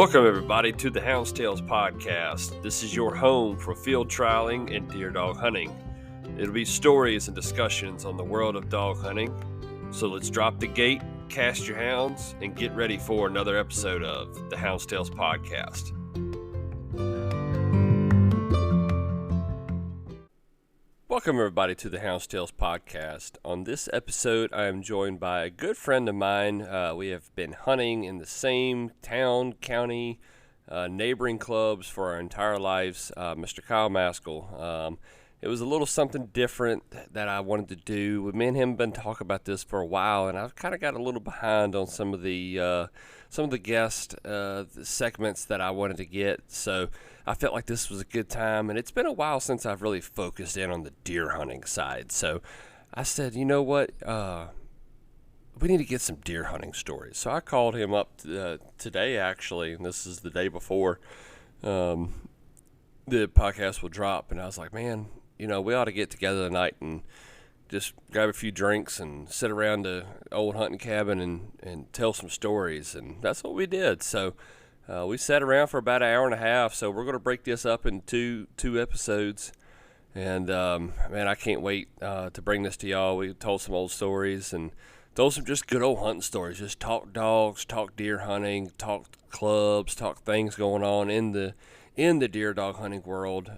Welcome, everybody, to the Hounds Tales podcast. This is your home for field trialing and deer dog hunting. It'll be stories and discussions on the world of dog hunting. So let's drop the gate, cast your hounds, and get ready for another episode of the Hounds Tales podcast. Welcome, everybody, to the Hounds Tales podcast. On this episode, I am joined by a good friend of mine. We have been hunting in the same town, county, neighboring clubs for our entire lives, Mr. Kyle Maschal. It was a little something different that I wanted to do. Me and him have been talking about this for a while, and I've kind of got a little behind on some of the guest segments that I wanted to get. So I felt like this was a good time, and it's been a while since I've really focused in on the deer hunting side. So I said, you know what, we need to get some deer hunting stories. So I called him up today, actually, and this is the day before the podcast will drop. And I was like, man, you know, we ought to get together tonight and just grab a few drinks and sit around the old hunting cabin and tell some stories. And that's what we did. So we sat around for about an hour and a half. So we're going to break this up in two episodes. And, man, I can't wait to bring this to y'all. We told some old stories and told some just good old hunting stories. Just talk dogs, talk deer hunting, talk clubs, talk things going on in the deer dog hunting world.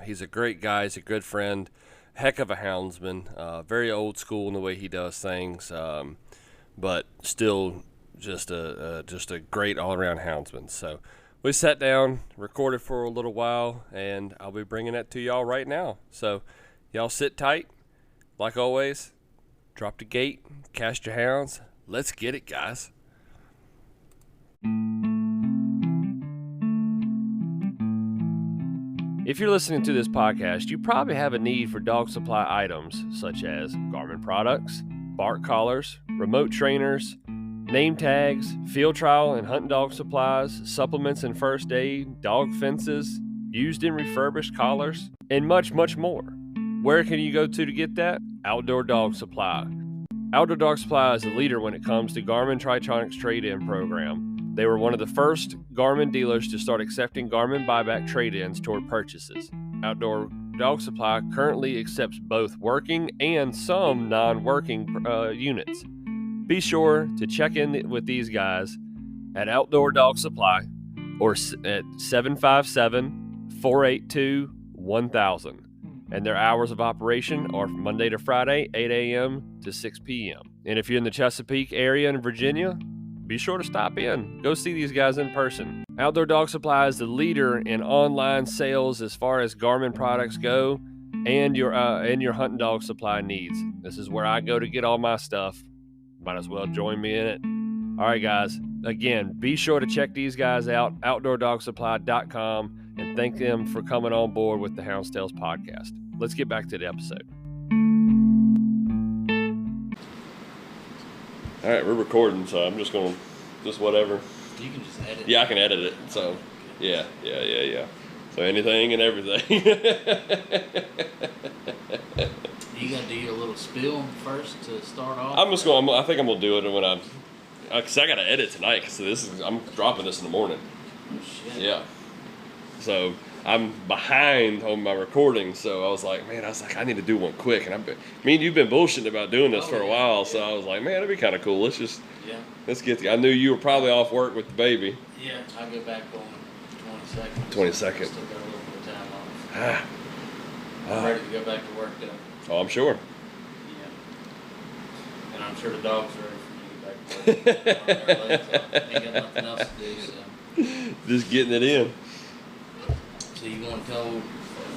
He's a great guy. He's a good friend. Heck of a houndsman. Very old school in the way he does things, but still just a great all-around houndsman. So we sat down, recorded for a little while, and I'll be bringing that to y'all right now. So y'all sit tight. Like always, drop the gate, cast your hounds. Let's get it, guys. If you're listening to this podcast, you probably have a need for dog supply items such as Garmin products, bark collars, remote trainers, name tags, field trial and hunting dog supplies, supplements and first aid, dog fences, used and refurbished collars, and much, much more. Where can you go to get that? Outdoor Dog Supply. Outdoor Dog Supply is a leader when it comes to Garmin Tritronics trade-in program. They were one of the first Garmin dealers to start accepting Garmin buyback trade-ins toward purchases. Outdoor Dog Supply currently accepts both working and some non-working units. Be sure to check in with these guys at Outdoor Dog Supply or at 757-482-1000. And their hours of operation are from Monday to Friday, 8 a.m. to 6 p.m. And if you're in the Chesapeake area in Virginia, be sure to stop in. Go see these guys in person. Outdoor Dog Supply is the leader in online sales as far as Garmin products go and your hunting dog supply needs. This is where I go to get all my stuff. Might as well join me in it. All right, guys. Again, be sure to check these guys out, outdoordogsupply.com, and thank them for coming on board with the Hounds Tales podcast. Let's get back to the episode. All right, we're recording, so I'm just going to, just whatever. You can just edit. Yeah, I can edit it. So, yeah. So anything and everything. You got to do your little spiel first to start off? I think I'm going to do it when because I got to edit tonight, because I'm dropping this in the morning. Oh, shit. Yeah. So I'm behind on my recording, so I was like, I need to do one quick. And me and you've been bullshitting about doing this for a while, so I was like, man, it'd be kind of cool. Let's get I knew you were probably off work with the baby. Yeah, I'll go back on 22nd. 22nd. Still got a little bit of time off. I'm ready to go back to work, though. Oh, I'm sure. Yeah. And I'm sure the dogs are ready for me to get back to work. Ain't got nothing else to do, so. Just getting it in. So you want to tell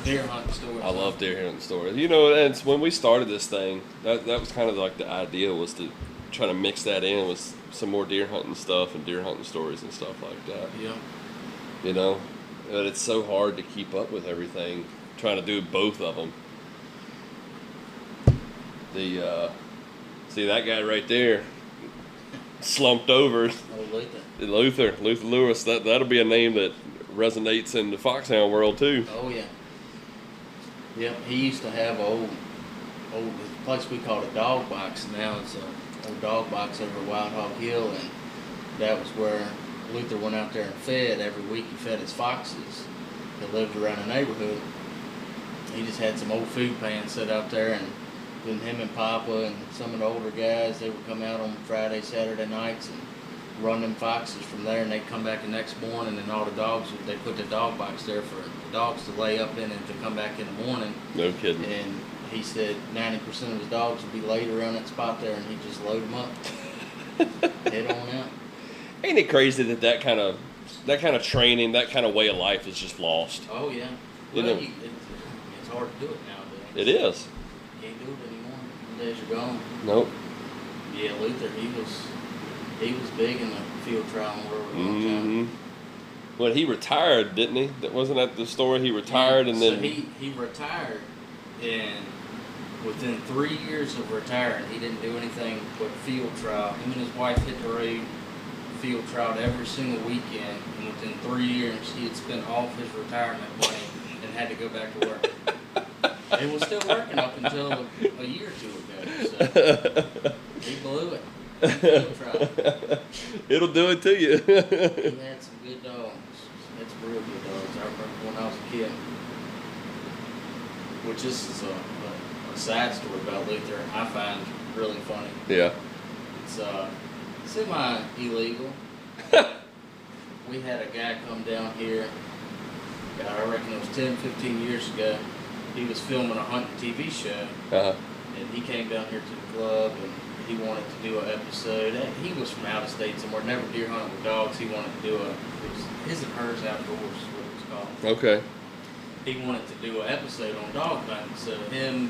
deer hunting stories? I love deer hunting stories. You know, and when we started this thing, that was kind of like the idea, was to try to mix that in with some more deer hunting stuff and deer hunting stories and stuff like that. Yeah. You know, but it's so hard to keep up with everything, trying to do both of them. See that guy right there, slumped over. Oh, Luther Lewis. That'll be a name that resonates in the foxhound world too. Oh yeah. Yep, he used to have old place we called a dog box. Now it's a old dog box over Wild Hog Hill, and that was where Luther went out there and fed every week. He fed his foxes that lived around the neighborhood. He just had some old food pans set out there, and then him and Papa and some of the older guys, they would come out on Friday, Saturday nights and run them foxes from there, and they'd come back the next morning, and all the dogs, they put the dog box there for the dogs to lay up in and to come back in the morning. No kidding. And he said 90% of his dogs would be laid around that spot there, and he'd just load them up. Head on out. Ain't it crazy that kind of training, that kind of way of life is just lost? Oh, yeah. You Well, know, it's hard to do it nowadays. it is. You can't do it anymore. The days are gone. Nope. Yeah, Luther, he was big in the field trial world for a long time. Well, he retired, didn't he? Wasn't that the story? He retired, Yeah, and so then he retired, and within 3 years of retiring, he didn't do anything but field trial. Him and his wife hit the road, field trial every single weekend, and within 3 years, he had spent all of his retirement money and had to go back to work. It was still working up until a year or two ago. So he blew it. Field trial. it'll do it to you. He had some good dogs. He had some real good dogs. I remember when I was a kid. Which this is a sad story about Luther. I find really funny. Yeah. It's semi-illegal. We had a guy come down here. God, I reckon it was 10, 15 years ago. He was filming a hunting TV show. Uh-huh. And he came down here to the club, and he wanted to do an episode. He was from out of state somewhere, never deer hunting with dogs. He wanted to do it was his and hers outdoors is what it was called. Okay. He wanted to do an episode on dog hunting. So him,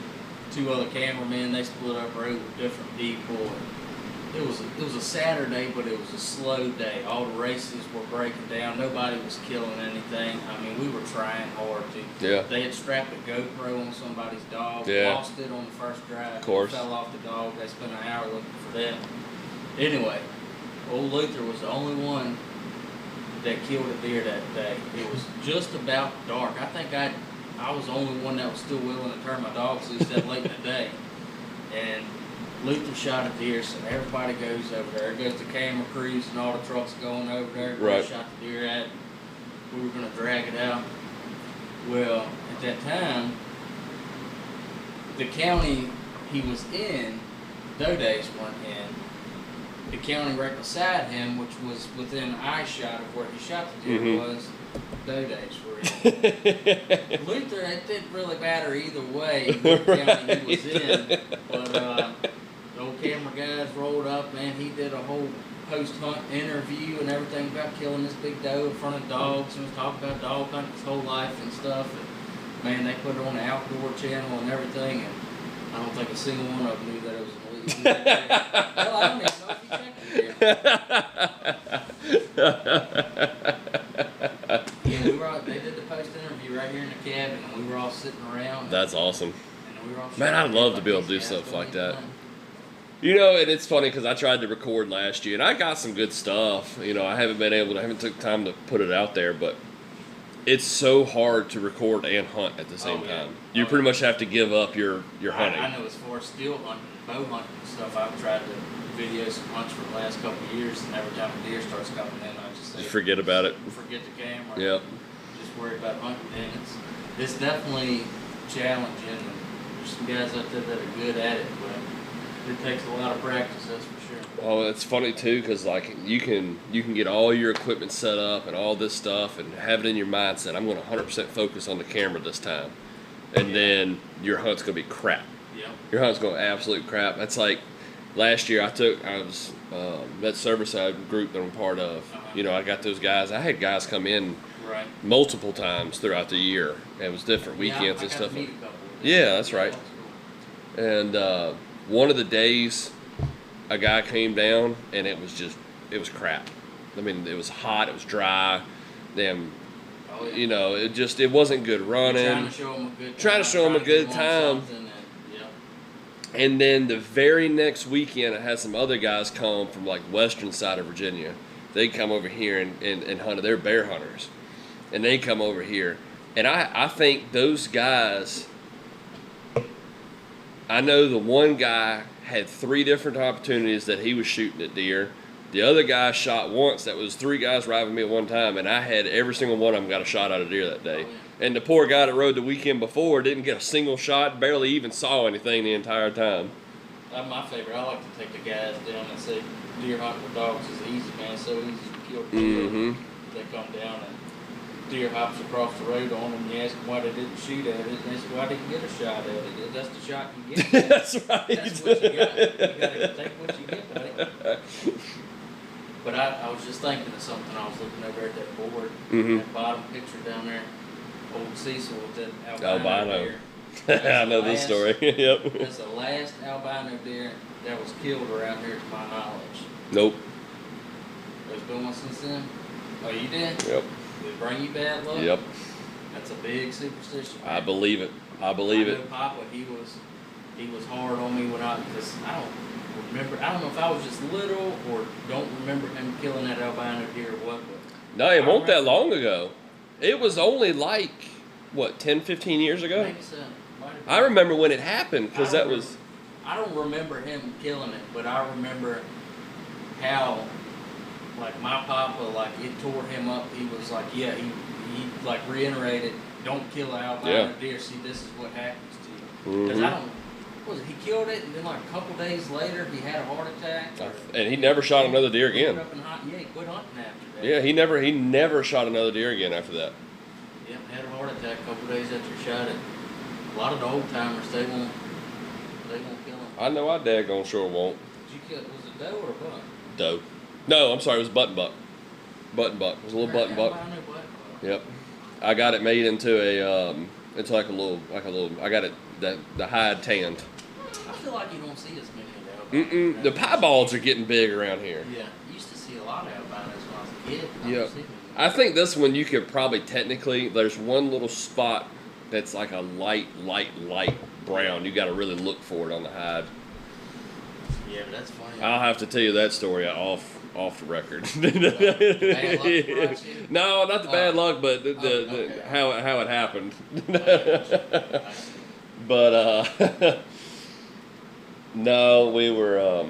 2 other cameramen, they split up, rode with different people. And it was a Saturday, but it was a slow day. All the races were breaking down. Nobody was killing anything. I mean, we were trying hard to. Yeah. They had strapped a GoPro on somebody's dog. Yeah. Lost it on the first drive. Of course. Fell off the dog. They spent an hour looking for that. Anyway, old Luther was the only one that killed a deer that day. It was just about dark. I think I was the only one that was still willing to turn my dogs loose that late in the day. And Luther shot a deer, so everybody goes over there. There goes the camera crews and all the trucks going over there. Everybody shot the deer at. We were going to drag it out. Well, at that time, the county he was in, doe days weren't in. The county right beside him, which was within eye shot of where he shot the deer, was doe days were in. Luther, it didn't really matter either way what county he was in, but the old camera guys rolled up, man. He did a whole post-hunt interview and everything about killing this big doe in front of dogs, and was talking about dog hunting his whole life and stuff. And man, they put it on the outdoor channel and everything, and I don't think a single one of them knew that it was illegal. Well, I don't even know if he checked it. Yeah, they did the post interview right here in the cabin, and we were all sitting around. That's awesome. And we were all Man, I'd love to be able to do stuff like that. You know, and it's funny because I tried to record last year, and I got some good stuff. You know, I haven't took time to put it out there, but it's so hard to record and hunt at the same time. You pretty much have to give up your hunting. I know as far as still hunting, bow hunting and stuff, I've tried to video some hunts for the last couple of years, and every time a deer starts coming in, I just say, forget about it. Forget the camera. Yep. Just worry about hunting. And it's definitely challenging. And there's some guys out there that are good at it, but it takes a lot of practice, that's for sure. Oh, it's funny too, because like you can get all your equipment set up and all this stuff, and have it in your mindset. I'm going to 100% focus on the camera this time, and then your hunt's going to be crap. Yep. Your hunt's going to absolute crap. That's like last year. I was that service group that I'm part of. You know, I got those guys. I had guys come in multiple times throughout the year. It was different weekends and stuff. Yeah, that's right. And one of the days, a guy came down, and it was crap. I mean, it was hot, it was dry, you know, it wasn't good running. Trying to show him a good time. And then the very next weekend, I had some other guys come from like western side of Virginia. They come over here and hunted. They're bear hunters, and they come over here. And I think those guys, I know the one guy had 3 different opportunities that he was shooting at deer The other guy shot once. That was 3 guys riding me at one time, and I had every single one of them got a shot out of deer that day. Oh, yeah. And the poor guy that rode the weekend before didn't get a single shot, barely even saw anything the entire time. That's my favorite. I like to take the guys down and say deer hunting with dogs is easy, man. It's so easy to kill people. They come down and deer hops across the road on them. You ask them why they didn't shoot at it, and they say, well, I didn't get a shot at it. That's the shot you get. That's right. That's what you got. You got to take what you get, buddy. But I was just thinking of something. I was looking over at that board, that bottom picture down there. Old Cecil with that albino deer. I know this story. Yep. That's the last albino deer that was killed around here, to my knowledge. Nope. There's been one since then? Oh, you did? Yep. Did it bring you bad luck? Yep. That's a big superstition. I believe it. I believe I it. know Papa, he was hard on me because I don't remember. I don't know if I was just little or don't remember him killing that albino deer or what. But No, it wasn't that long ago. It was only like, what, 10, 15 years ago? Maybe so. I remember when it happened because that was... I don't remember him killing it, but I remember how, like, my Papa, like, it tore him up. He was like, yeah, he like, reiterated, don't kill an albino deer. See, this is what happens to you. Because I don't... He killed it, and then like a couple days later, he had a heart attack. And he never shot another deer again. He quit hunting after that. Yeah, he never shot another deer again after that. Yeah, had a heart attack a couple days after he shot it. A lot of the old timers, they won't kill him. I know I daggone sure won't. Did you kill? Was it doe or buck? Doe. No, I'm sorry, it was button buck. Button buck. It was a little button buck. Yep. I got it made into a it's like a little. I got it the hide tanned. I feel like you don't see as many of them. The pieballs are getting big around here. Yeah, you used to see a lot of albinos when I was a kid. Yep. I think this one you could probably technically. There's one little spot that's like a light brown. You got to really look for it on the hide. Yeah, but that's funny. I'll have to tell you that story off the record. Bad luck No, not the bad luck, but okay. how it happened. But no, we were.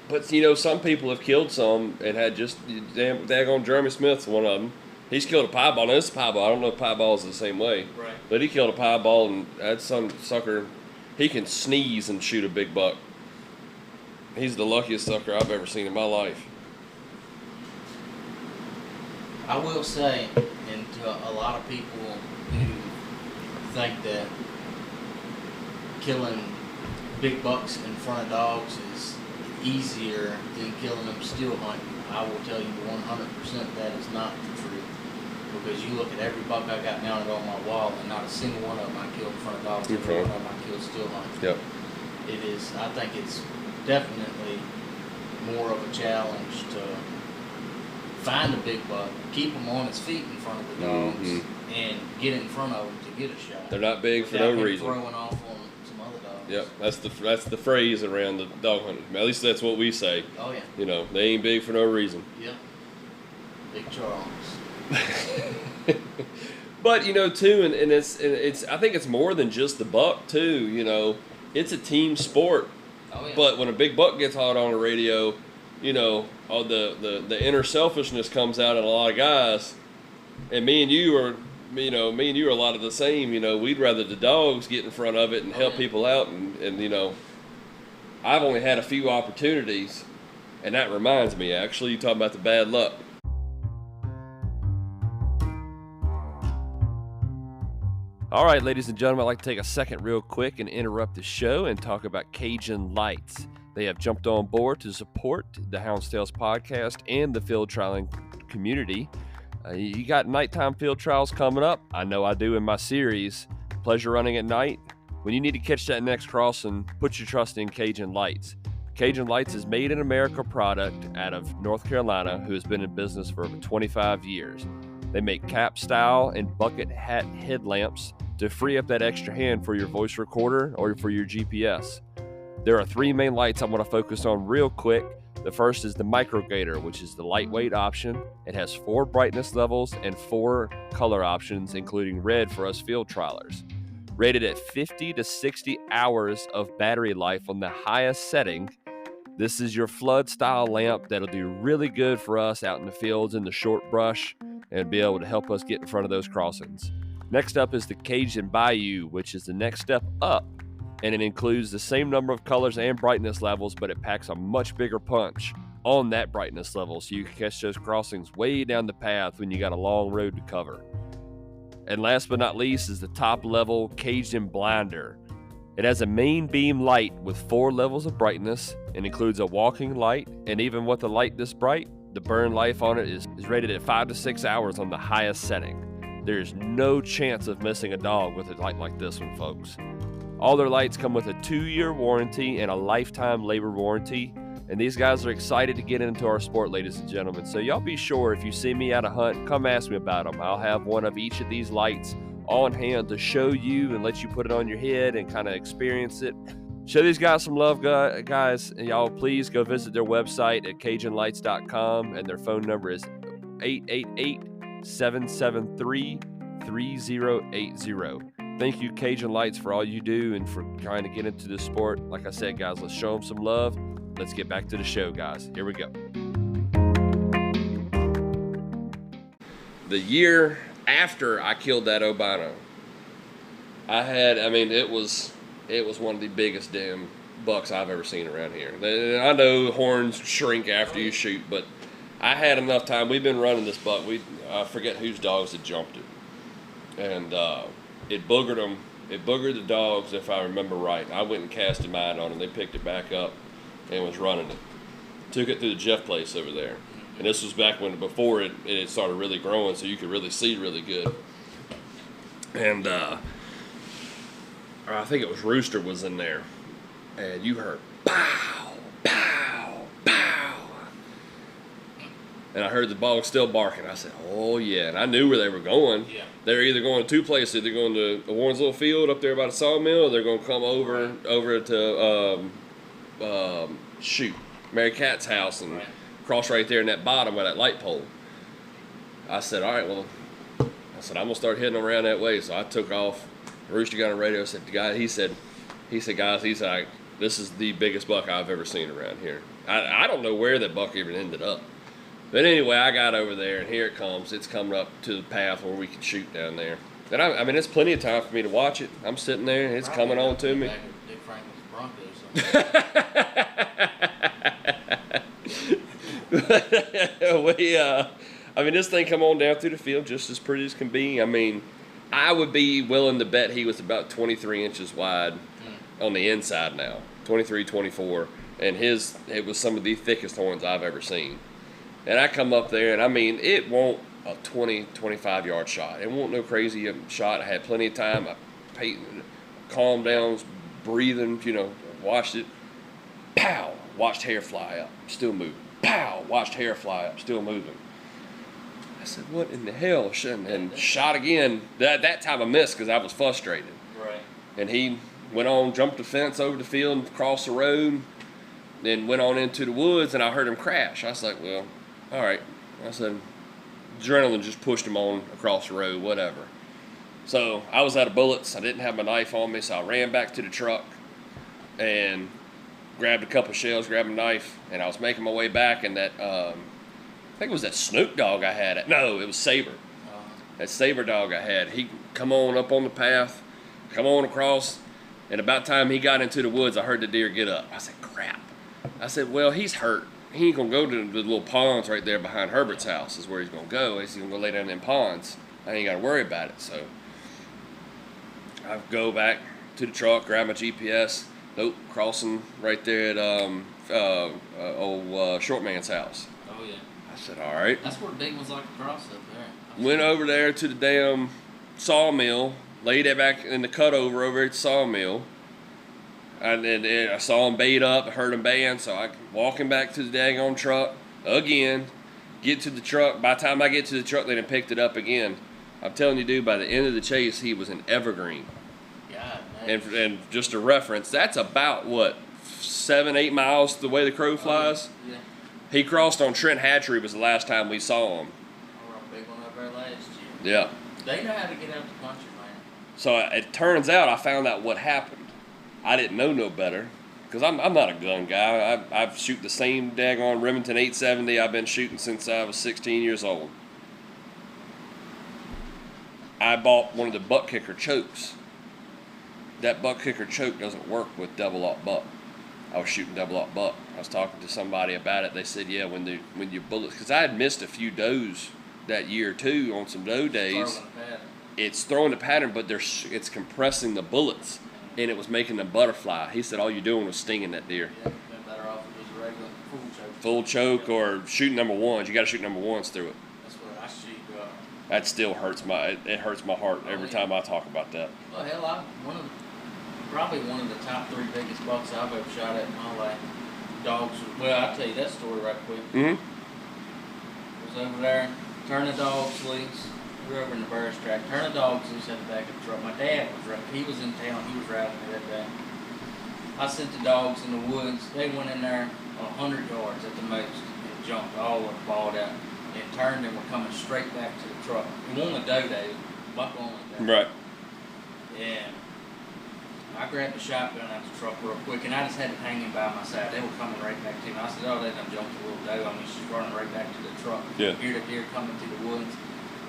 But you know, some people have killed some and had just daggone Jeremy Smith's one of them. He's killed a pieball. Now, this is a pieball. I don't know if pieball is the same way. Right. But he killed a pieball, and that some sucker, he can sneeze and shoot a big buck. He's the luckiest sucker I've ever seen in my life. I will say, and to a lot of people who think that killing big bucks in front of dogs is easier than killing them still hunting, I will tell you 100% that is not the truth. Because you look at every buck I got mounted on my wall, and not a single one of them I killed in front of dogs. Every one of them I killed still hunting. Yep. It is. I think it's definitely more of a challenge to find a big buck, keep him on his feet in front of the dogs, and get in front of them to get a shot. They're not big for no reason. Throwing off on some other dogs. Yep, that's the phrase around the dog hunting. At least that's what we say. Oh yeah. You know, they ain't big for no reason. Yep. Big Charles. But you know too, and it's I think it's more than just the buck too. You know, it's a team sport. Oh yeah. But when a big buck gets hot on the radio, you know, all the inner selfishness comes out in a lot of guys. And me and you are a lot of the same. You know, we'd rather the dogs get in front of it and help people out. And you know, I've only had a few opportunities, and that reminds me. Actually, you talking about the bad luck. All right, ladies and gentlemen, I'd like to take a second real quick and interrupt the show and talk about Cajun Lights. They have jumped on board to support the Hounds podcast and the field trialing community. You got nighttime field trials coming up. I know I do in my series, Pleasure Running at Night. When you need to catch that next crossing, put your trust in Cajun Lights. Cajun Lights is made in America product out of North Carolina who has been in business for over 25 years. They make cap style and bucket hat headlamps to free up that extra hand for your voice recorder or for your GPS. There are 3 main lights I want to focus on real quick. The first is the Micro Gator, which is the lightweight option. It has 4 brightness levels and 4 color options, including red for us field trialers. Rated at 50 to 60 hours of battery life on the highest setting, This is your flood style lamp that'll do really good for us out in the fields in the short brush and be able to help us get in front of those crossings. Next up is the Cajun Bayou, which is the next step up, and it includes the same number of colors and brightness levels, but it packs a much bigger punch on that brightness level so you can catch those crossings way down the path when you got a long road to cover. And last but not least is the top level Cajun Blinder. It has a main beam light with 4 levels of brightness and includes a walking light, and even with a light this bright, the burn life on it is rated at 5 to 6 hours on the highest setting. There's no chance of missing a dog with a light like this one, folks. All their lights come with a 2-year warranty and a lifetime labor warranty, and these guys are excited to get into our sport, ladies and gentlemen. So y'all be sure, if you see me at a hunt, come ask me about them. I'll have one of each of these lights on hand to show you and let you put it on your head and kind of experience it. Show these guys some love, guys. And y'all please go visit their website at CajunLights.com, and their phone number is 888-773-3080. Thank you, Cajun Lights, for all you do and for trying to get into this sport. Like I said, guys, let's show them some love. Let's get back to the show, guys. Here we go. The year after I killed that albino, it was one of the biggest damn bucks I've ever seen around here. I know horns shrink after you shoot, but I had enough time. We've been running this buck. I forget whose dogs had jumped it. And it boogered them. It boogered the dogs, if I remember right. I went and casted mine on them. They picked it back up and was running it. Took it through the Jeff place over there. And this was back before it started really growing, so you could really see really good. And I think it was Rooster was in there. And you heard pow, pow, pow. And I heard the dog still barking. I said, oh yeah. And I knew where they were going. Yeah. They're either going to 2 places. They're going to the Warrensville field up there by the sawmill, or they're going to come over to Mary Cat's house and cross right there in that bottom of that light pole. I said, all right, well, I'm going to start heading around that way. So I took off. Rooster got on the radio. Said, he said, guys, he's like, this is the biggest buck I've ever seen around here. I don't know where that buck even ended up. But anyway, I got over there, and here it comes. It's coming up to the path where we can shoot down there. And I mean, it's plenty of time for me to watch it. I'm sitting there, and it's coming on to me. Dick Franklin's Broncos. This thing come on down through the field just as pretty as can be. I mean, I would be willing to bet he was about 23 inches wide on the inside now, 23, 24. And it was some of the thickest horns I've ever seen. And I come up there, and I mean, it won't a 20, 25-yard shot. It won't no crazy shot. I had plenty of time. I calmed down, was breathing, watched it. Pow! Watched hair fly up, still moving. Pow! Watched hair fly up, still moving. I said, what in the hell? And shot again. That time I missed because I was frustrated. Right. And he went on, jumped the fence over the field and crossed the road, then went on into the woods, and I heard him crash. I was like, well, all right. I said, adrenaline just pushed him on across the road, whatever. So I was out of bullets. I didn't have my knife on me, so I ran back to the truck and grabbed a couple shells, grabbed a knife, and I was making my way back, and that, I think it was that Snoop dog I had. No, it was Saber. That Saber dog I had. He come on up on the path, come on across, and about time he got into the woods, I heard the deer get up. I said, crap. I said, well, he's hurt. He ain't going to go to the little ponds right there behind Herbert's house is where he's going to go. He's going to go lay down in them ponds. I ain't got to worry about it. So I go back to the truck, grab my GPS. Nope, crossing right there at old Short Man's house. Oh, yeah. I said, all right. That's where the big ones like to cross up there. Went over there to the damn sawmill, laid it back in the cutover over at the sawmill. And then I saw him bait up, I heard him baying, so I walking back to the daggone truck again, get to the truck. By the time I get to the truck, they done picked it up again. I'm telling you, dude, by the end of the chase, he was in Evergreen. God, man. And just a reference, that's about, 7-8 miles the way the crow flies? Yeah. He crossed on Trent Hatchery was the last time we saw him. I run a big one up there last year. Yeah. They know how to get out the country, man. So it turns out I found out what happened. I didn't know no better. because I'm not a gun guy. I've shoot the same daggone Remington 870 I've been shooting since I was 16 years old. I bought one of the butt kicker chokes. That butt kicker choke doesn't work with double-aught buck. I was shooting double-aught buck. I was talking to somebody about it. They said, yeah, when your bullets, because I had missed a few does that year too on some doe days. It's throwing the pattern, but it's compressing the bullets, and it was making them butterfly. He said all you're doing was stinging that deer. Yeah, been better off if it was a regular full choke. Full choke or shooting number ones. You got to shoot number ones through it. That's what I shoot. That still hurts it hurts my heart every time I talk about that. Well, hell, probably one of the top 3 biggest bucks I've ever shot at in my life. Dogs. Well, I'll tell you that story right quick. Was over there, turning dogs loose. We were over in the Burris track. Turning dogs loose at the back of the truck. My dad was right. He was in town. He was riding me that day. I sent the dogs in the woods. They went in there 100 yards at the most and jumped all of balled out and turned and were coming straight back to the truck. It wasn't a doe day. Buck only day. Right. And I grabbed the shotgun out the truck real quick, and I just had it hanging by my side. They were coming right back to me. I said, oh, they done jumped a little doe. I mean, she's running right back to the truck. Yeah. Hear the deer coming through the woods,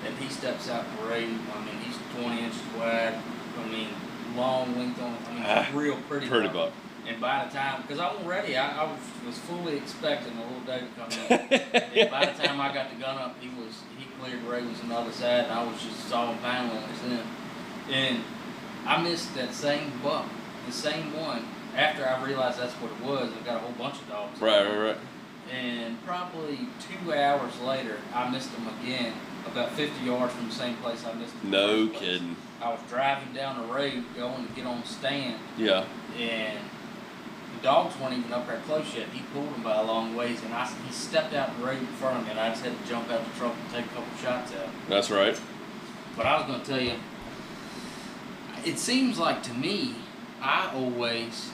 and he steps out in the road. I mean, he's 20 inches wide. I mean, long length on. I mean, real pretty buck. And by the time, because I wasn't ready, I was fully expecting a little doe to come in. And by the time I got the gun up, he cleared the road, was on the other side, and I was just sawing pine limbs in. And I missed that same buck, the same one, after I realized that's what it was. I got a whole bunch of dogs. Right. And probably 2 hours later, I missed him again, about 50 yards from the same place I missed him. No kidding. I was driving down the road, going to get on the stand. Yeah. And the dogs weren't even up there close yet. He pulled them by a long ways, and he stepped out the road in front of me, and I just had to jump out the truck and take a couple shots out. That's right. But I was going to tell you, it seems like to me, I always,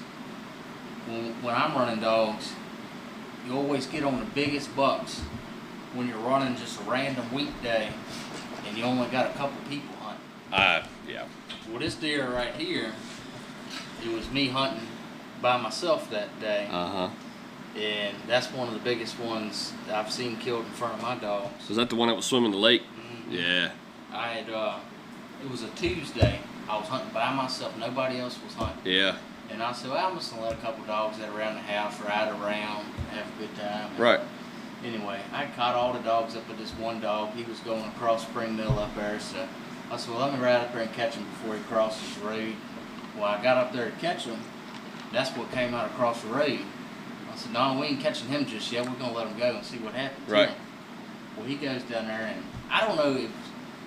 when I'm running dogs, you always get on the biggest bucks when you're running just a random weekday and you only got a couple people hunting. Yeah. Well, this deer right here, it was me hunting by myself that day. And that's one of the biggest ones I've seen killed in front of my dogs. Was that the one that was swimming the lake? Mm-hmm. Yeah. I had, it was a Tuesday. I was hunting by myself. Nobody else was hunting. Yeah. And I said, well, I'm just going to let a couple dogs that are around the house ride around, have a good time. And right. Anyway, I caught all the dogs up with this one dog. He was going across Spring Mill up there. So I said, well, let me ride up there and catch him before he crosses the road. Well, I got up there to catch him. That's what came out across the road. I said, no, we ain't catching him just yet. We're going to let him go and see what happens. Right. Well, he goes down there, and I don't know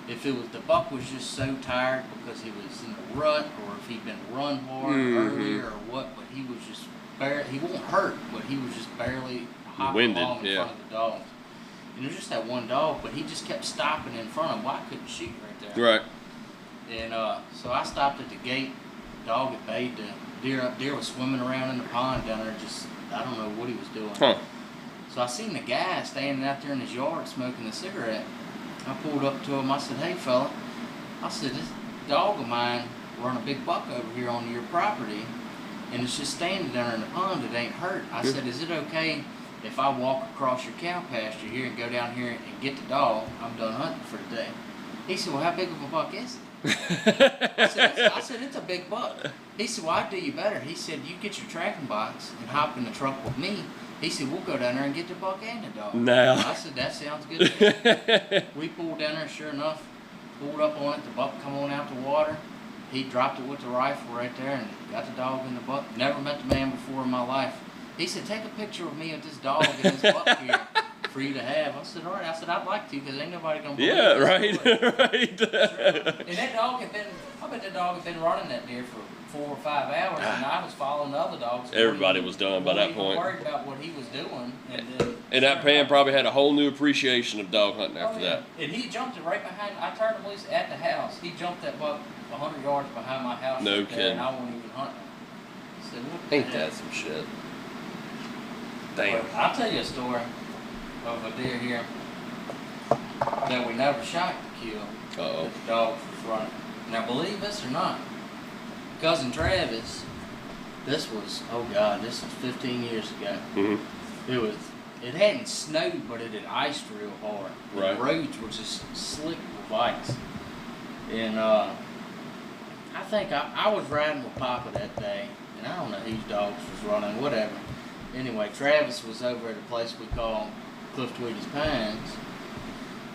if it was the buck was just so tired because he was in the rut, or if he'd been run hard earlier or what, but he was just he wasn't hurt, but he was just barely hopping along in front of the dogs. And it was just that one dog, but he just kept stopping in front of him. Well, I couldn't shoot right there. Right. And so I stopped at the gate. Dog had bayed the deer. Deer was swimming around in the pond down there, just I don't know what he was doing. Huh. So I seen the guy standing out there in his yard smoking a cigarette. I pulled up to him. I said, hey, fella. I said, this dog of mine run a big buck over here on your property, and it's just standing down there in the pond. It ain't hurt. I said, is it okay if I walk across your cow pasture here and go down here and get the dog? I'm done hunting for the day. He said, well, how big of a buck is it? I said, it's a big buck. He said, well, I'd do you better. He said, you get your tracking box and hop in the truck with me. He said, we'll go down there and get the buck and the dog. No. I said, that sounds good to me. We pulled down there, sure enough, pulled up on it. The buck come on out the water. He dropped it with the rifle right there and got the dog and the buck. Never met the man before in my life. He said, take a picture of me with this dog and this buck here for you to have. I said, all right. I said, I'd like to, because ain't nobody going to believe Yeah, this right, story. right. Sure. And that dog had been, I bet that dog had been running that deer for 4 or 5 hours, and I was following the other dogs. Everybody was done by that point. Worried about what he was doing, And that pan probably had a whole new appreciation of dog hunting after that. And he jumped it right behind. I turned him loose at the house. He jumped that buck 100 yards behind my house. No right there, kidding. and I wasn't even hunting. I said, what the Ain't heck? that some shit? Damn. But I'll tell you a story of a deer here that we never shot to kill. Uh-oh. That the dog was running. Now, believe this or not, Cousin Travis, This was, oh God, this was 15 years ago. Mm-hmm. It hadn't snowed, but it had iced real hard. Right. The roads were just slick with ice. And I think I was riding with Papa that day, and I don't know whose dogs was running, whatever. Anyway, Travis was over at a place we call Cliff Tweedy's Pines,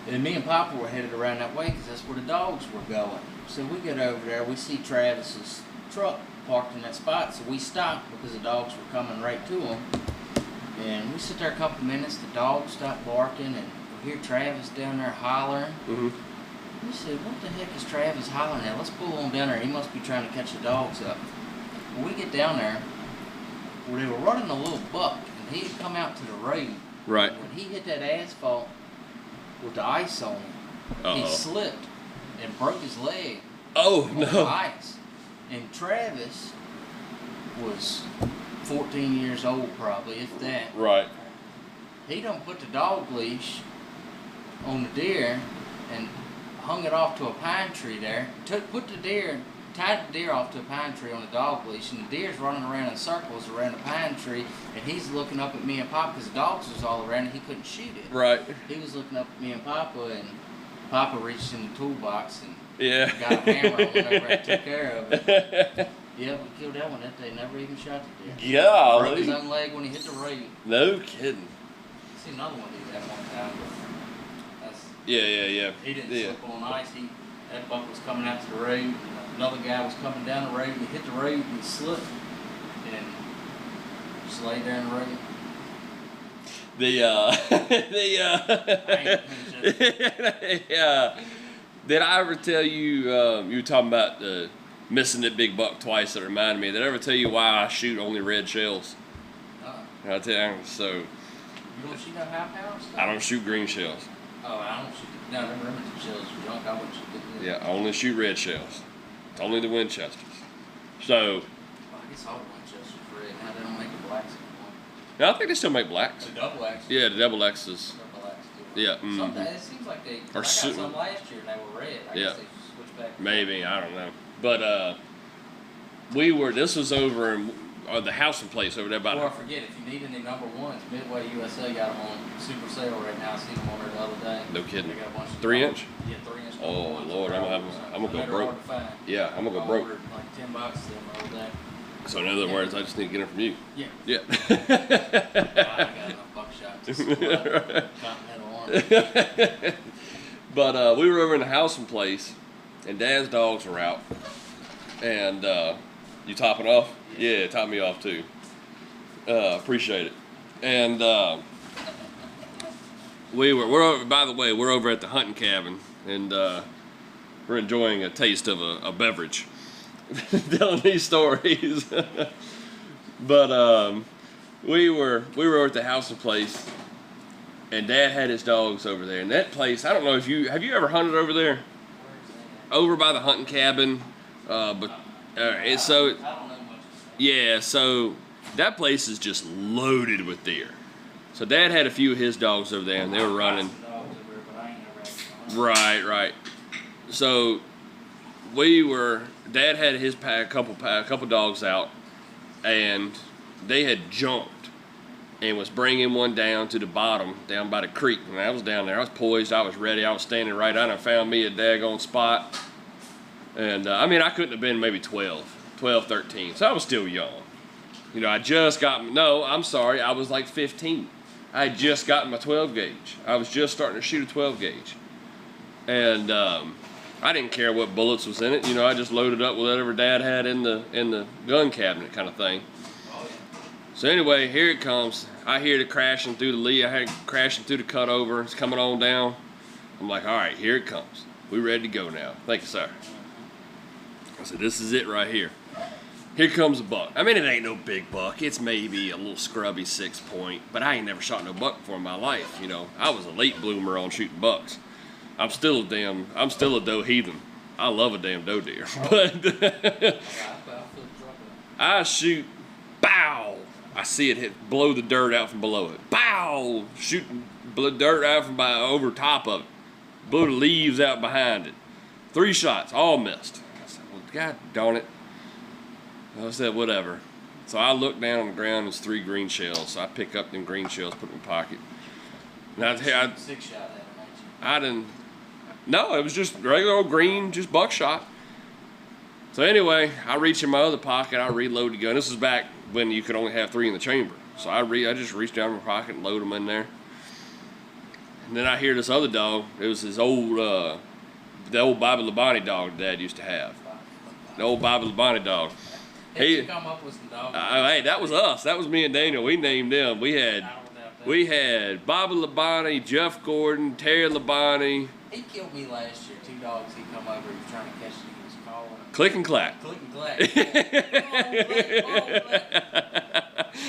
and me and Papa were headed around that way because that's where the dogs were going. So we get over there, we see Travis's truck parked in that spot, so we stopped because the dogs were coming right to him. And we sit there a couple minutes, the dogs stop barking, and we hear Travis down there hollering. Mm-hmm. We said, what the heck is Travis hollering at? Let's pull on down there. He must be trying to catch the dogs up. When we get down there, well, they were running a little buck, and he had come out to the road. Right. And when he hit that asphalt with the ice on him, he slipped and broke his leg. Oh, on no. the ice. And Travis was 14 years old probably, if that. Right. He done put the dog leash on the deer and hung it off to a pine tree there. Tied the deer off to a pine tree on the dog leash, and the deer's running around in circles around the pine tree, and he's looking up at me and Papa because the dogs was all around and he couldn't shoot it. Right. He was looking up at me and Papa, and Papa reached in the toolbox and got a hammer and went over and took care of it. Yeah, we killed that one that day. Never even shot the deer. Yeah. Broke his own leg when he hit the road. No kidding. See another one do that one time. But that's, Yeah. he didn't slip on ice. That buck was coming out to the road. And another guy was coming down the road. And he hit the road and he slipped and just laid there in the road. Did I ever tell you, you were talking about missing that big buck twice? That reminded me. Did I ever tell you why I shoot only red shells? I'll tell you. So. You don't shoot no high power stuff? I don't shoot green shells. Oh, I don't shoot. No, them Remington shells are junk. I wouldn't shoot them. Yeah, I only shoot red shells. It's only the Winchesters. So. Well, I guess all the Winchesters are red. Now they don't make the blacks anymore. No, I think they still make blacks. The double X. Yeah, the double X's. Double X too. Yeah. Mm-hmm. Sometimes it seems like they. I got some last year and they were red. I guess they switched back. Maybe, I don't know. But this was over in the housing place over there by. Before I forget, if you need any number ones, Midway USA got them on super sale right now. I seen them on there the other day. No kidding. They got a bunch of 3-inch? Yeah, 3-inch. Oh Lord, I'm gonna go broke. Yeah, I'm gonna go broke. Like $10 them the other day. So in other words, I just need to get them from you. Yeah. Yeah. I got enough buckshot to Continental Army. But we were over in the housing place, and Dad's dogs were out. And you topping off? Yeah, top me off too. Appreciate it. And we're over at the hunting cabin, and we're enjoying a taste of a beverage, telling these stories. But we were over at the housing place, and Dad had his dogs over there. And that place, I don't know if have you ever hunted over there? Over by the hunting cabin, but it's so. I don't know much. Yeah, so that place is just loaded with deer. So Dad had a few of his dogs over there, and they were running. Right. So Dad had his pack, a couple dogs out, and they had jumped and was bringing one down to the bottom, down by the creek. And I was down there. I was poised. I was ready. I was standing right on and found me a daggone spot. And, I couldn't have been maybe 12, 13. So I was still young. You know, I was like 15. I had just gotten my 12 gauge. I was just starting to shoot a 12 gauge. And I didn't care what bullets was in it. You know, I just loaded up with whatever Dad had in the gun cabinet kind of thing. So anyway, here it comes. I hear it crashing through the lee. I hear it crashing through the cutover. It's coming on down. I'm like, all right, here it comes. We ready to go now. Thank you, sir. I said, this is it right here. Here comes a buck. I mean, it ain't no big buck. It's maybe a little scrubby 6-point, but I ain't never shot no buck before in my life. You know, I was a late bloomer on shooting bucks. I'm still a doe heathen. I love a damn doe deer. But I shoot, bow. I see it blow the dirt out from below it. Bow! Shooting dirt out from over top of it. Blew the leaves out behind it. 3 shots, all missed. I said, well, God darn it. I said, whatever. So I look down on the ground, there's 3 green shells. So I pick up them green shells, put them in my pocket. And I 6 shot at them, I didn't. No, it was just regular old green, just buckshot. So anyway, I reach in my other pocket, I reload the gun. This was back when you could only have 3 in the chamber. So I just reached down in my pocket and load them in there. And then I hear this other dog. It was his old, the old Bobby Labonte dog Dad used to have. The old Bobby Labonte dog. He come up with some dogs. Hey, that was us. That was me and Daniel. We named them. We had Bobby Labonte, Jeff Gordon, Terry Labonte. He killed me last year. 2 dogs. He come over. He was trying to catch me. He was calling. Click and clack. Click and clack.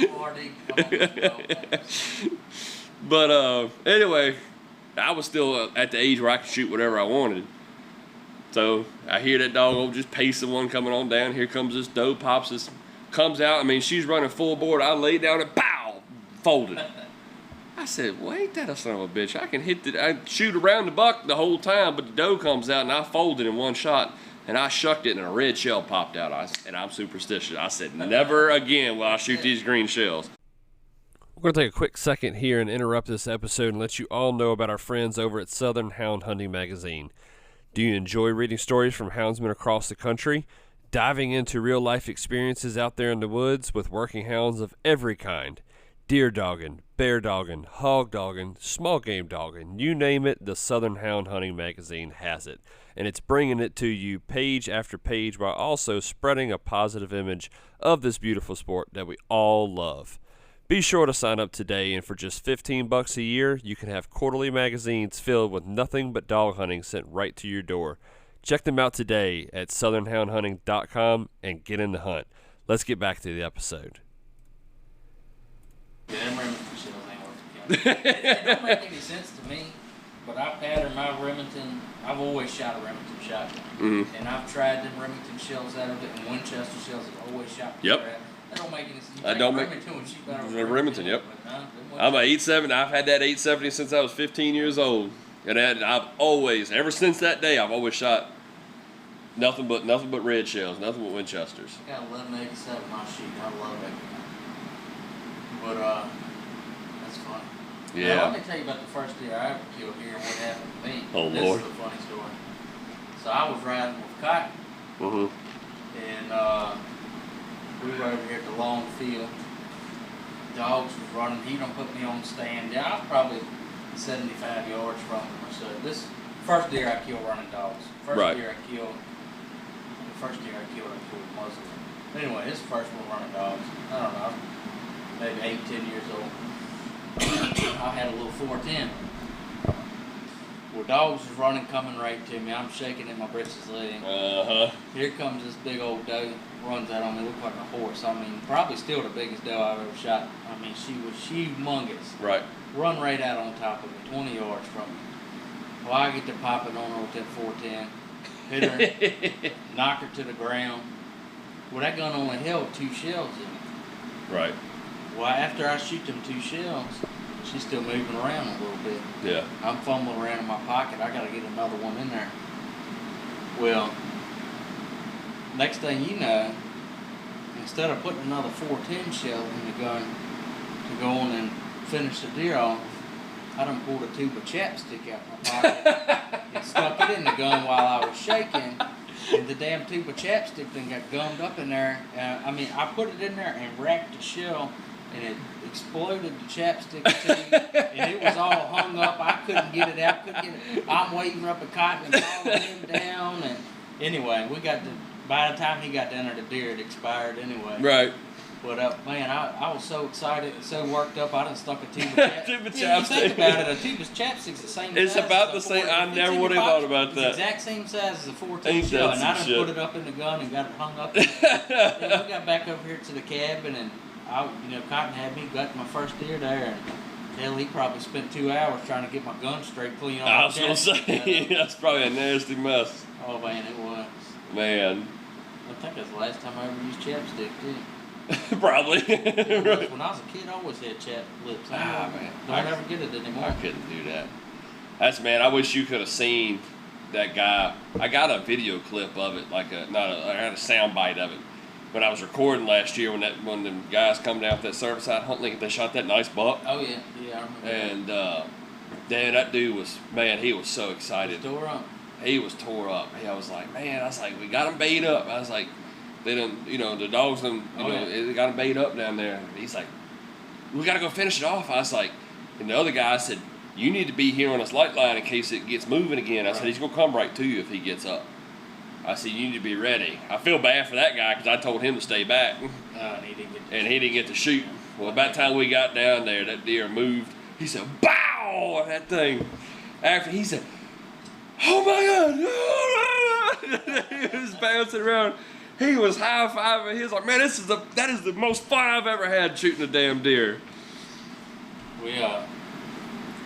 Come on, Click. But anyway, I was still at the age where I could shoot whatever I wanted. So I hear that dog just pacing one coming on down. Here comes this doe, pops this, comes out. I mean, she's running full board. I lay down and pow, folded. I said, well, ain't that a son of a bitch? I can I shoot around the buck the whole time, but the doe comes out and I folded in one shot. And I shucked it and a red shell popped out. And I'm superstitious. I said, never again will I shoot these green shells. We're going to take a quick second here and interrupt this episode and let you all know about our friends over at Southern Hound Hunting Magazine. Do you enjoy reading stories from houndsmen across the country? Diving into real-life experiences out there in the woods with working hounds of every kind? Deer dogging, bear dogging, hog dogging, small game dogging, you name it, the Southern Hound Hunting Magazine has it. And it's bringing it to you page after page while also spreading a positive image of this beautiful sport that we all love. Be sure to sign up today, and for just $15 a year, you can have quarterly magazines filled with nothing but dog hunting sent right to your door. Check them out today at southernhoundhunting.com and get in the hunt. Let's get back to the episode. Yeah, them Remington shells ain't worth it. It don't make any sense to me, but I pattern my Remington. I've always shot a Remington shotgun. Mm-hmm. And I've tried them Remington shells out of it, and Winchester shells have always shot. Yep. That don't make any sense. I don't make Remington, yep. I'm a 870. I've had that 870 since I was 15 years old, and I've always, ever since that day, I've always shot nothing but red shells, nothing but Winchesters. I got 1187 on my sheet. I love it. But that's funny. Yeah. Now, let me tell you about the first deer I ever killed here and what happened to me. Oh, this Lord. This is a funny story. So I was riding with Cotton. Mm-hmm. And we were over here at the long field. Dogs was running. He done put me on the stand. Yeah, I was probably 75 yards from him or so. This first deer I killed running dogs. First deer I killed muzzle. Anyway, this first one running dogs. I don't know, maybe 8, 10 years old. I had a little 410. Well, dogs was running, coming right to me. I'm shaking in my britches leg. Here comes this big old doe, runs out on me, looked like a horse. I mean, probably still the biggest doe I've ever shot. I mean, she was humongous. Right. Run right out on top of me, 20 yards from me. Well, I get to popping on her with that 410, hit her, knock her to the ground. Well, that gun only held 2 shells in it. Right. Well, after I shoot them 2 shells, she's still moving around a little bit. Yeah. I'm fumbling around in my pocket. I got to get another one in there. Well, next thing you know, instead of putting another 410 shell in the gun to go on and finish the deer off, I done pulled a tube of chapstick out my pocket and stuck it in the gun while I was shaking. And the damn tube of chapstick thing got gummed up in there. I mean, I put it in there and racked the shell, and it exploded the chapstick tube, and it was all hung up. I couldn't get it out. I'm waving up a cotton and calling him down. And anyway, by the time he got down there, the deer had expired anyway. Right. But man, I was so excited and so worked up. I done stuck a tube of chapstick. Tube of You chapstick. think about it, a tube of chapstick's the same It's size. about the same. I never would have thought about that. It's the exact same size as a 14 Ain't shell, that and I some done shit. put it up in the gun and got it hung up. Then we got back over here to the cabin, and Cotton had me got my first deer there, and hell, he probably spent 2 hours trying to get my gun straight, clean on. I was gonna say that's probably a nasty mess. Oh man, it was. Man. I think that's the last time I ever used chapstick too. Probably. Right. When I was a kid, I always had chapped lips. Man. Don't ever get it anymore. I couldn't do that. Man, I wish you could have seen that guy. I got a video clip of it, I had a sound bite of it. when I was recording last year when the guys come down with that service out hunting, they shot that nice buck. Oh yeah, I remember. And man, that dude was he was so excited. He was tore up. He was tore up. I was like, we got him bait up. I was like, they done, the dogs done, they got him bait up down there. He's like, we got to go finish it off. I was like, and the other guy said, you need to be here on this light line in case it gets moving again. I said, he's going to come right to you if he gets up. I said, you need to be ready. I feel bad for that guy because I told him to stay back. And he didn't get to shoot. Well, about the time we got down there, that deer moved. He said, bow! And that thing, after he said, oh my God! He was bouncing around. He was high-fiving. He was like, man, that is the most fun I've ever had shooting a damn deer.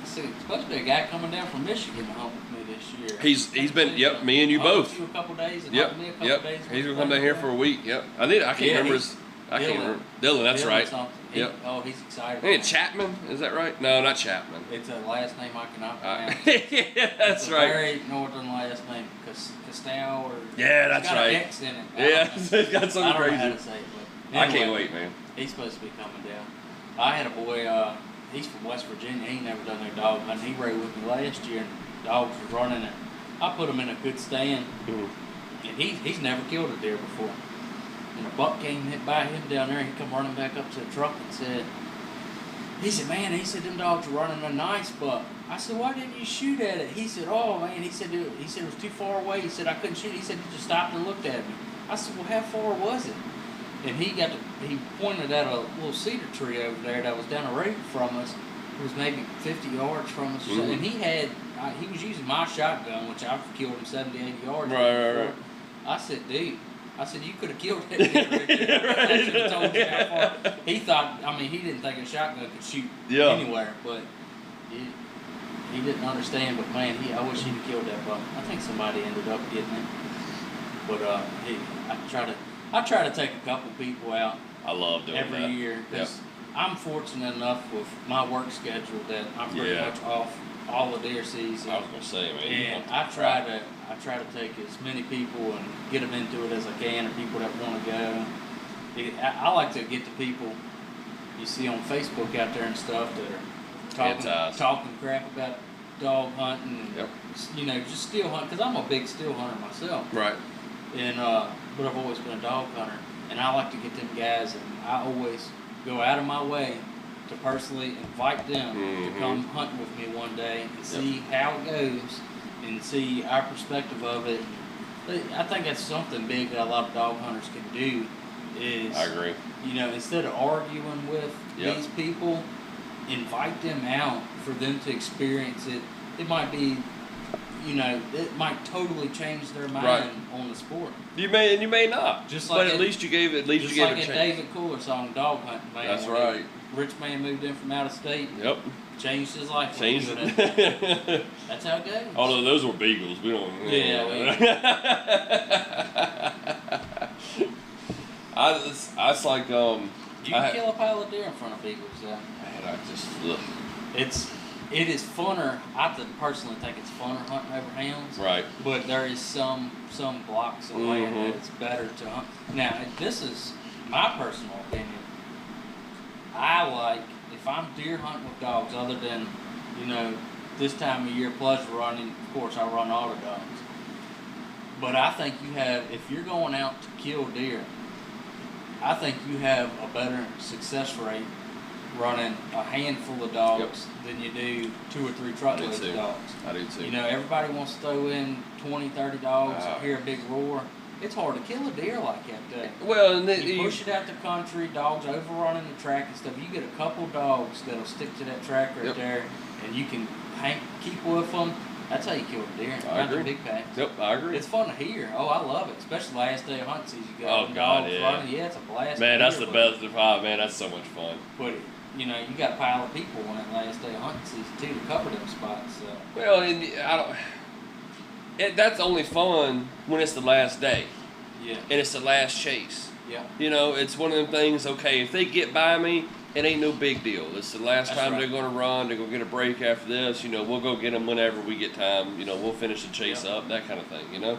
See, it's supposed to be a guy coming down from Michigan to hunt with me this year. He's been, me and you both. You a couple days and yep, me a couple days. He's gonna come down here for a week. Yep. I can't remember his. I can't remember. Dylan, that's right. Yep. He's excited. Ain't it Chapman? Is that right? No, not Chapman. It's a last name I cannot pronounce. Yeah, that's it's right. A very northern last name, Castell or. Yeah, that's it's got right. An X in it. Yeah, it's got something crazy. I don't know how to say it, but anyway, I can't wait, man. He's supposed to be coming down. I had a boy. He's from West Virginia. He ain't never done their dog hunting. He rode with me last year, and dogs was running it. I put him in a good stand, and he's never killed a deer before. And a buck came hit by him down there. He come running back up to the truck and said, man, them dogs are running a nice buck. I said, why didn't you shoot at it? He said, oh man, he said it was too far away. He said I couldn't shoot. He said he just stopped and looked at me. I said, well, how far was it? And he pointed at a little cedar tree over there that was down the road from us. It was maybe 50 yards from us. Mm-hmm. And he was using my shotgun, which I've killed him 70, 80 yards. Right. I said, dude, you could have killed that deer right there. I should have told you how far. He thought, he didn't think a shotgun could shoot anywhere, but he didn't understand. But man, I wish he'd have killed that buck. I think somebody ended up getting it. But I try to take a couple people out. I love doing every that. Year because I'm fortunate enough with my work schedule that I'm pretty much off all the deer season. I was gonna say, man. And I try to take as many people and get them into it as I can, or people that want to go. I like to get the people you see on Facebook out there and stuff that are talking crap about dog hunting and just still hunting, because I'm a big still hunter myself. Right. And but I've always been a dog hunter, and I like to get them guys, and I always go out of my way to personally invite them to come hunt with me one day and see how it goes and see our perspective of it. I think that's something big that a lot of dog hunters can do is, I agree. Instead of arguing with these people, invite them out for them to experience it. It might be, it might totally change their mind on the sport. You may not. But at least you gave it a chance. Just like a David Cooler song, Dog Hunting Man. That's right. Rich man moved in from out of state. Yep. Changed his life. Changed it. That's how it goes. Although those were beagles, we don't. I like You can kill a pile of deer in front of beagles, though. Man, I just look. It is funner. I personally think it's funner hunting over hounds. Right. But there is some blocks of land that it's better to hunt. Now, this is my personal opinion. I like, if I'm deer hunting with dogs, other than, this time of year plus running, of course I run all the dogs. But I think if you're going out to kill deer, I think you have a better success rate running a handful of dogs than you do 2 or 3 truckloads of dogs. I do too. Everybody wants to throw in 20, 30 dogs and hear a big roar. It's hard to kill a deer like that, though. Well, and then you push it out the country, dogs overrunning the track and stuff. You get a couple dogs that'll stick to that track right there, and you can keep with them. That's how you kill a deer. I agree. The big packs. Yep, I agree. It's fun to hear. Oh, I love it, especially last day of hunting season. You got God, running. Yeah, it's a blast. Man, that's the best of all. Man, that's so much fun. But you got a pile of people on that last day of hunting season too to cover them spots. So. Well, and that's only fun when it's the last day. Yeah. And it's the last chase. Yeah. It's one of them things, okay, if they get by me, it ain't no big deal. It's the last time they're going to run. They're going to get a break after this. We'll go get them whenever we get time. We'll finish the chase up, that kind of thing,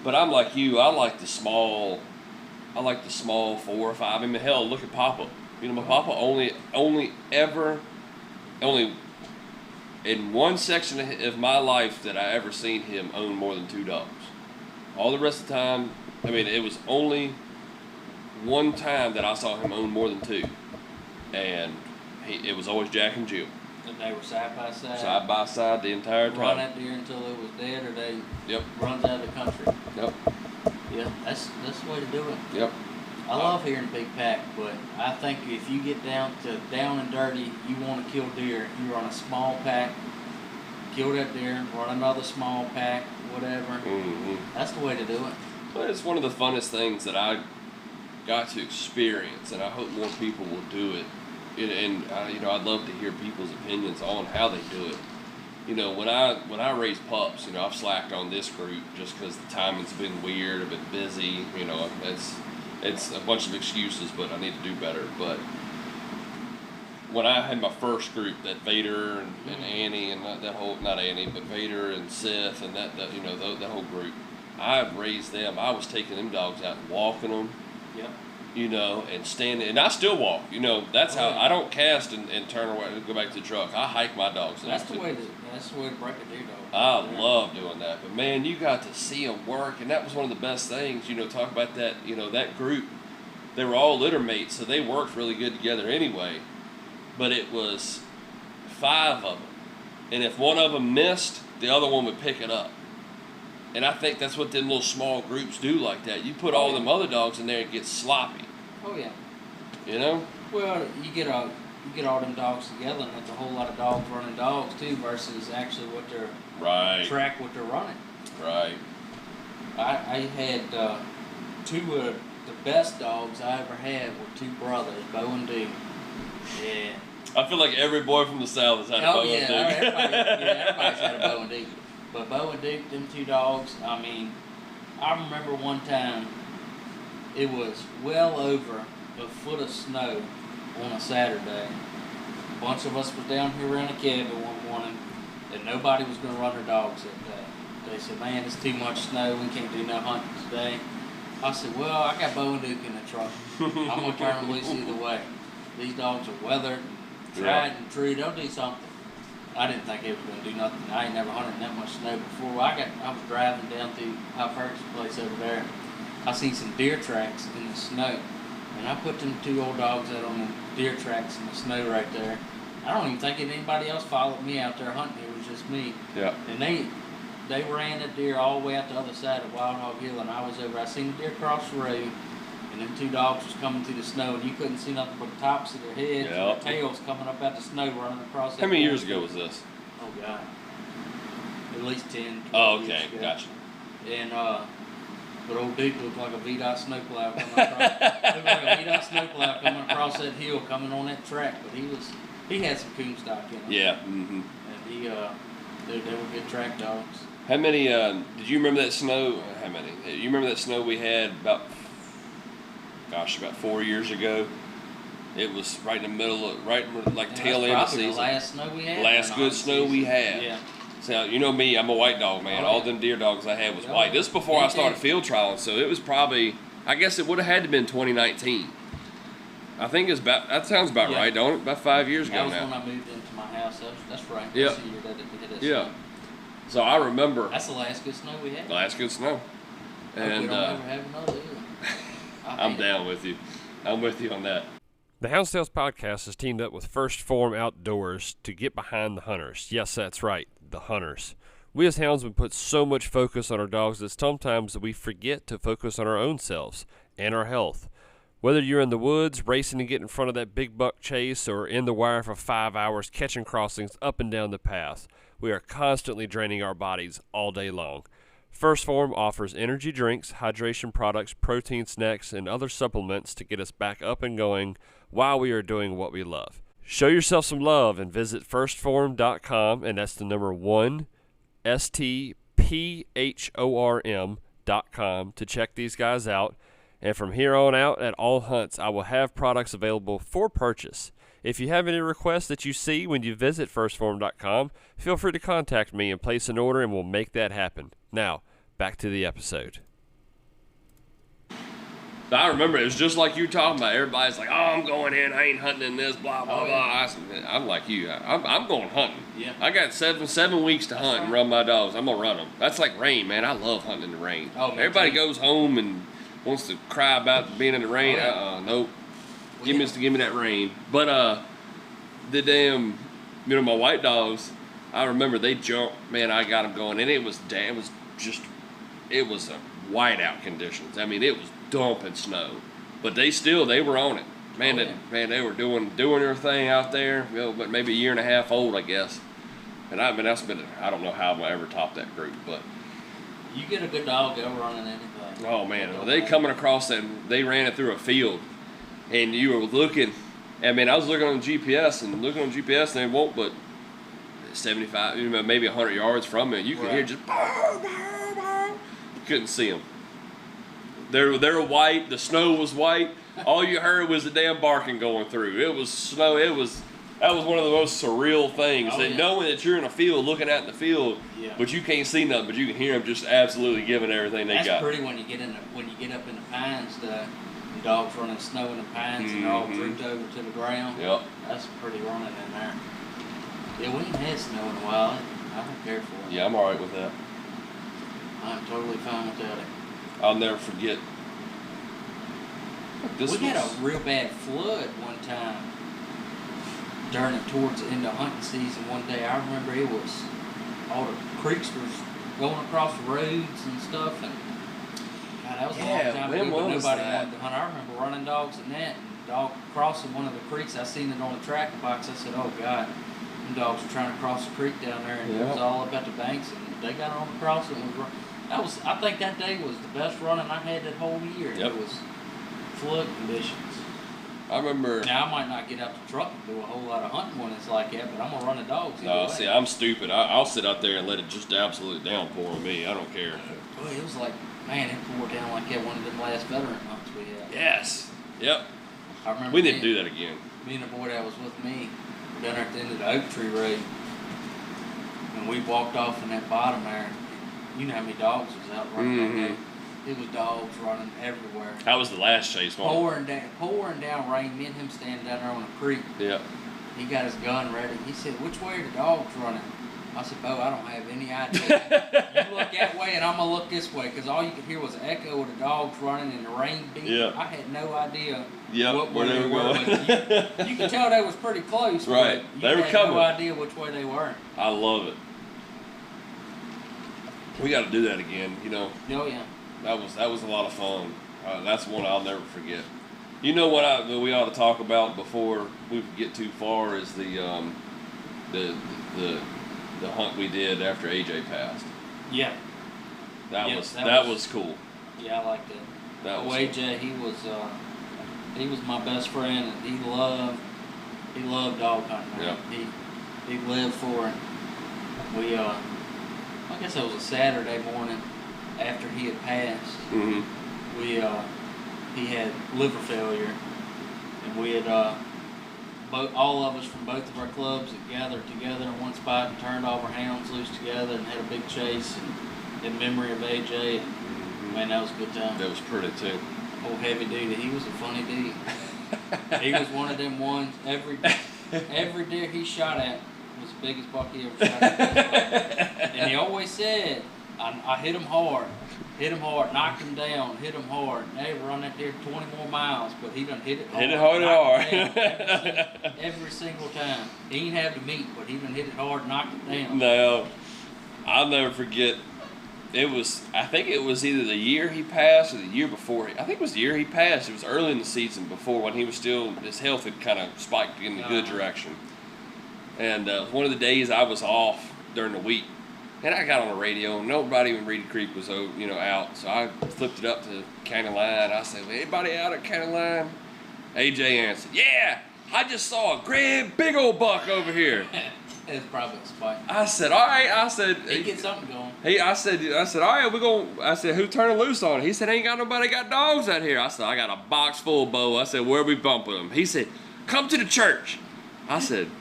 But I'm like you. I like the small I like the small 4 or 5. I mean, hell, look at Papa. My Papa only in one section of my life that I ever seen him own more than 2 dogs. All the rest of the time, I mean, it was only one time that I saw him own more than 2, and it was always Jack and Jill. And they were side by side. Side by side the entire time. Run that deer until it was dead, or they runs out of the country. Yep. Yeah, that's the way to do it. Yep. I love hearing big pack, but I think if you get down and dirty, you want to kill deer. You run a small pack, kill that deer, run another small pack, whatever. Mm-hmm. That's the way to do it. But it's one of the funnest things that I got to experience, and I hope more people will do it. And I'd love to hear people's opinions on how they do it. When I raise pups, I've slacked on this group just because the timing's been weird. I've been busy. It's a bunch of excuses, but I need to do better. But when I had my first group, that Vader and Annie and that whole, not Annie, but Vader and Seth and that whole group, I raised them. I was taking them dogs out and walking them. Yep. And standing, and I still walk. That's how I don't cast and turn away and go back to the truck. I hike my dogs. That's the way to break a deer dog. I love doing that, but man, you got to see them work, and that was one of the best things. Talk about that. That group, they were all litter mates, so they worked really good together anyway. But it was 5 of them, and if one of them missed, the other one would pick it up. And I think that's what them little small groups do like that. You put all them other dogs in there, it gets sloppy. Oh yeah. Well, you get all them dogs together, and it's a whole lot of dogs running dogs too, versus actually what they're what they're running. Right. I had 2 of the best dogs I ever had were 2 brothers, Bo and Duke. Yeah. I feel like every boy from the South has had a Bo and Duke. Everybody's had a Bo and Duke. But Bo and Duke, them 2 dogs, I mean, I remember one time it was well over a foot of snow on a Saturday. A bunch of us was down here around the cabin one morning, and nobody was going to run their dogs that day. They said, man, it's too much snow, we can't do no hunting today. I said, well, I got Bo and Duke in the truck. I'm going to turn them loose either way. These dogs are weathered, tried and true, they'll do something. I didn't think it was going to do nothing. I ain't never hunted in that much snow before. I was driving down through High Ferguson place over there. I seen some deer tracks in the snow. And I put them 2 old dogs out on the deer tracks in the snow right there. I don't even think anybody else followed me out there hunting. It was just me. Yeah. And they ran that deer all the way out the other side of Wild Hog Hill, and I was over. I seen the deer cross the road, and them 2 dogs was coming through the snow, and you couldn't see nothing but the tops of their heads and their tails coming up out the snow running across that. How many years ago was this? Oh, God. At least 10, 12 Oh, okay. years ago. Gotcha. And, but old Duke looked like a VDOT snowplow coming across. Looked like a VDOT snowplow coming across that hill, coming on that track. But he had some coon stock in him. Yeah. Mm-hmm. And they were good track dogs. How many? Did you remember that snow? How many? You remember that snow we had about 4 years ago? It was right in the middle of, tail end of season. The last snow we had. Last good snow we had. Yeah. So, me, I'm a white dog, man. All them deer dogs I had was white. This is before I started field trialing, so it was probably, I guess it would have had to been 2019. I think it's about, that sounds about right, don't it? About 5 years ago now. That was when I moved into my house. That's right. Yeah. That's the year that it hit us. Yeah. So I remember. That's the last good snow we had. Last good snow. And we don't ever have another either. I'm down with you. I'm with you on that. The Hounds podcast has teamed up with First Form Outdoors to get behind the hunters. Yes, that's right, the hunters. We as houndsmen put so much focus on our dogs that sometimes we forget to focus on our own selves and our health. Whether you're in the woods racing to get in front of that big buck chase or in the wire for 5 hours catching crossings up and down the path, we are constantly draining our bodies all day long. First Form offers energy drinks, hydration products, protein snacks, and other supplements to get us back up and going while we are doing what we love. Show yourself some love and visit firstform.com, and that's the number 1, STPHORM.com to check these guys out. And from here on out, at all hunts, I will have products available for purchase. If you have any requests that you see when you visit firstform.com, feel free to contact me and place an order, and we'll make that happen. Now, back to the episode. I remember it was just like you talking about. Everybody's like, "Oh, I'm going in. I ain't hunting in this. Blah blah blah." I'm like you. I'm going hunting. Yeah. I got seven weeks to hunt and run my dogs. I'm gonna run them. That's like rain, man. I love hunting in the rain. Oh, everybody goes home and wants to cry about being in the rain. Nope. Give me that rain. But the damn, my white dogs. I remember they jumped. Man, I got them going, and it was a whiteout conditions. I mean, it was dumping snow, but they were on it. Man, they were doing their thing out there. But maybe a year and a half old, I guess. And I don't know how I ever topped that group, but you get a good dog, they'll run in anything. Oh man, they coming across that. They ran it through a field, and you were looking. I mean, I was looking on GPS, and they won't, but 75, maybe 100 yards from it, you could hear just. You couldn't see them. They're white. The snow was white. All you heard was the damn barking going through. It was snow. That was one of the most surreal things. Knowing that you're in a field, looking out in the field, but you can't see nothing, but you can hear them just absolutely giving everything they got. That's pretty when you get up in the pines. The dogs running snow in the pines and they're all drooped over to the ground. Yep. That's pretty running in there. Yeah, we ain't had snow in a while. I don't care for it. Yeah, I'm all right with that. I'm totally fine without it. I'll never forget. We had a real bad flood one time towards the end of hunting season one day. I remember it was all the creeks was going across the roads and stuff, and God, that was a long time ago, but nobody wanted to hunt. I remember running dogs in that, and dog crossing one of the creeks. I seen it on the tracking box. I said, "Oh God, them dogs were trying to cross the creek down there, and it was all up at the banks, and they got on the crossing and was I think that day was the best running I had that whole year. Yep. It was flood conditions. I remember. Now I might not get out the truck and do a whole lot of hunting when it's like that, but I'm gonna run the dogs. No, see, I'm stupid. I'll sit out there and let it just absolutely downpour on me. I don't care. Boy, it was like, man, it poured down like that one of them last veteran hunts we had. Yes. Yep. I remember. We didn't do that again. Me and the boy that was with me were down there at the end of the oak tree road, and we walked off in that bottom there. You know how many dogs was out running that day. It was dogs running everywhere. That was the last chase, pouring down rain. Me and him standing down there on a creek. Yeah. He got his gun ready. He said, "Which way are the dogs running?" I said, "Bo, I don't have any idea. You look that way, and I'm gonna look this way, because all you could hear was the echo of the dogs running and the rain beating." Yeah. I had no idea. Where they were going. You could tell they was pretty close. Right. But They were coming. No idea which way they were. I love it. We got to do that again. Oh yeah. That was a lot of fun. That's one I'll never forget. You know what we ought to talk about before we get too far is the hunt we did after AJ passed. Yeah. That was cool. Yeah, I liked it. AJ, he was my best friend, and he loved dog hunting. Yeah. He lived for it. I guess it was a Saturday morning after he had passed. Mm-hmm. He had liver failure, and we had all of us from both of our clubs had gathered together in one spot and turned all of our hounds loose together and had a big chase in memory of AJ. And, man, that was a good time. That was pretty too. Old heavy dude, he was a funny dude. He was one of them ones. Every deer he shot at was the biggest buck he ever shot at. And he always said, I hit him hard, knocked him down, hit him hard. They run that deer 20 more miles, but he done hit it hard. Hit it hard. Every single time. He didn't have the meat, but he done hit it hard, knocked it down. No, I'll never forget. I think it was either the year he passed or the year before. I think it was the year he passed. It was early in the season before when he was still, his health had kind of spiked in the good direction. And one of the days I was off during the week, and I got on the radio, and nobody in Reedy Creek was out. So I flipped it up to County Line. I said, well, anybody out at County Line? AJ answered, yeah, I just saw a big old buck over here. It's probably a spike. I said, all right. I said, he get something going. I said, all right, I said, who turning loose on it? He said, ain't got nobody got dogs out here. I said, I got a box full, Bo. I said, where we bumping them? He said, come to the church. I said,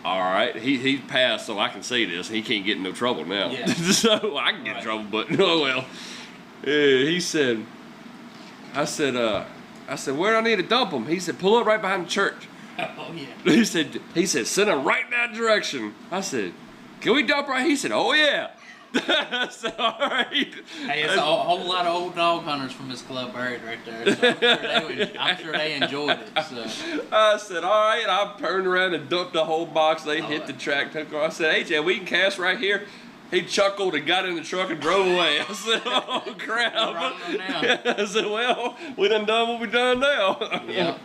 all right. He passed, so I can say this. He can't get in no trouble now. Yeah. So I can get in trouble, but oh well. He said, I said, where do I need to dump them? He said, pull up right behind the church. Oh, yeah. He said, send them right in that direction. I said, can we dump right? He said, oh, yeah. I said, all right. Hey, it's a whole lot of old dog hunters from this club buried right there. So I'm sure they enjoyed it. So. I said, all right. I turned around and dumped the whole box. They hit the track. I said, AJ, we can cast right here. He chuckled and got in the truck and drove away. I said, oh, crap. I said, well, we done what we done now. Yeah.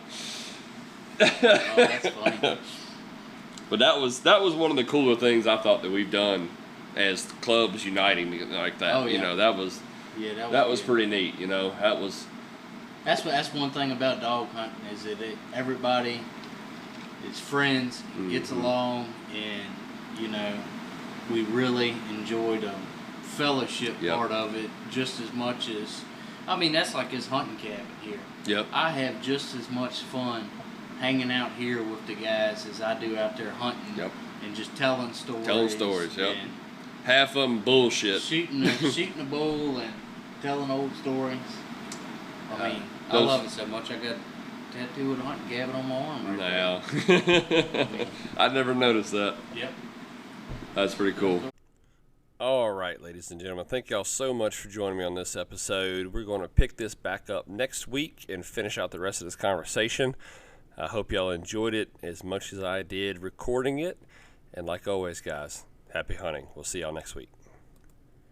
Oh, that's funny. But that was one of the cooler things I thought that we've done as clubs uniting like that. Oh, yeah. You know, that was pretty neat. You know, that's one thing about dog hunting is that everybody is friends, gets along, and you know, we really enjoy the fellowship part of it just as much as. I mean, that's like his hunting cabin here. Yep. I have just as much fun hanging out here with the guys as I do out there hunting. Yep. And just telling stories. Yep. Half of them bullshit. Shooting a bull and telling old stories. I mean, I love it so much. I got a tattoo with a hunting cabin on my arm right there. I never noticed that. Yep. That's pretty cool. All right, ladies and gentlemen, thank y'all so much for joining me on this episode. We're going to pick this back up next week and finish out the rest of this conversation. I hope y'all enjoyed it as much as I did recording it. And like always, guys, happy hunting. We'll see y'all next week.